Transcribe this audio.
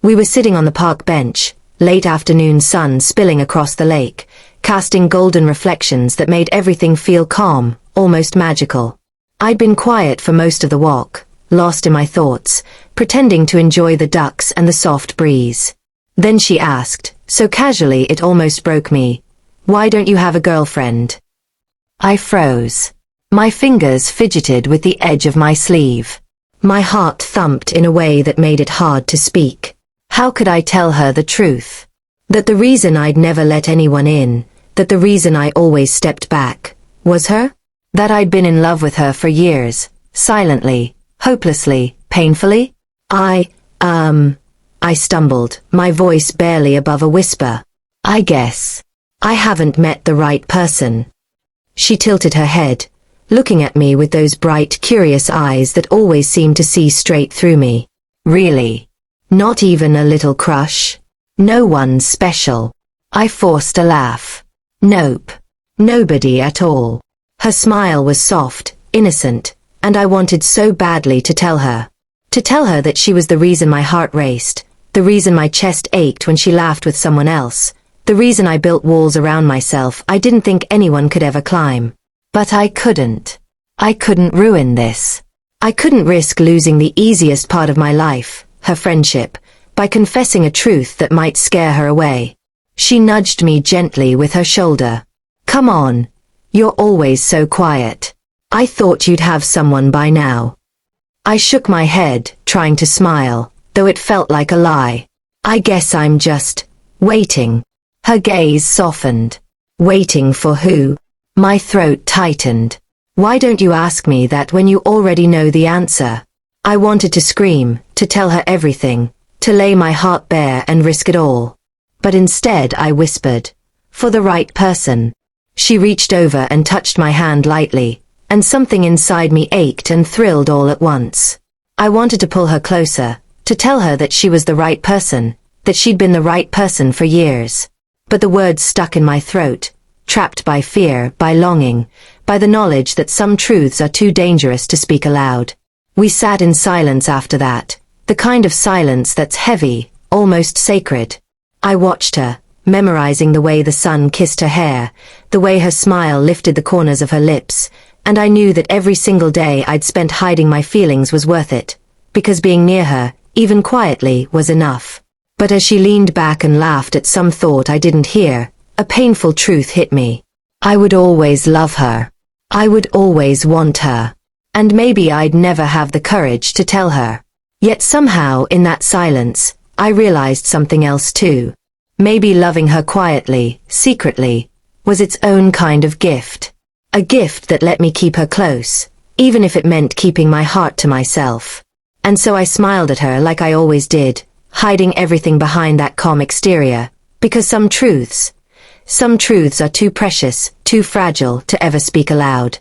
We were sitting on the park bench, late afternoon sun spilling across the lake, casting golden reflections that made everything feel calm, almost magical. I'd been quiet for most of the walk, lost in my thoughts, pretending to enjoy the ducks and the soft breeze. Then she asked, so casually it almost broke me, "Why don't you have a girlfriend?" I froze. My fingers fidgeted with the edge of my sleeve. My heart thumped in a way that made it hard to speak. How could I tell her the truth? That the reason I'd never let anyone in, that the reason I always stepped back, was her? That I'd been in love with her for years, silently, hopelessly, painfully? I stumbled, my voice barely above a whisper. I guess I haven't met the right person. She tilted her head, looking at me with those bright, curious eyes that always seemed to see straight through me. Really? Not even a little crush? No one special? I forced a laugh. Nope. Nobody at all. Her smile was soft, innocent, and I wanted so badly to tell her. To tell her that she was the reason my heart raced, the reason my chest ached when she laughed with someone else, the reason I built walls around myself I didn't think anyone could ever climb. But I couldn't. I couldn't ruin this. I couldn't risk losing the easiest part of my life, her friendship, by confessing a truth that might scare her away. She nudged me gently with her shoulder. Come on. You're always so quiet. I thought you'd have someone by now. I shook my head, trying to smile, though it felt like a lie. I guess I'm just waiting. Her gaze softened. Waiting for who? My throat tightened. Why don't you ask me that when you already know the answer? I wanted to scream, to tell her everything, to lay my heart bare and risk it all. But instead I whispered, for the right person. She reached over and touched my hand lightly, and something inside me ached and thrilled all at once. I wanted to pull her closer, to tell her that she was the right person, that she'd been the right person for years. But the words stuck in my throat, trapped by fear, by longing, by the knowledge that some truths are too dangerous to speak aloud. We sat in silence after that, the kind of silence that's heavy, almost sacred. I watched her, memorizing the way the sun kissed her hair, the way her smile lifted the corners of her lips, and I knew that every single day I'd spent hiding my feelings was worth it, because being near her, even quietly, was enough. But as she leaned back and laughed at some thought I didn't hear, a painful truth hit me. I would always love her. I would always want her. And maybe I'd never have the courage to tell her. Yet somehow in that silence, I realized something else too. Maybe loving her quietly, secretly, was its own kind of gift. A gift that let me keep her close, even if it meant keeping my heart to myself. And so I smiled at her like I always did, hiding everything behind that calm exterior, because some truths are too precious, too fragile to ever speak aloud.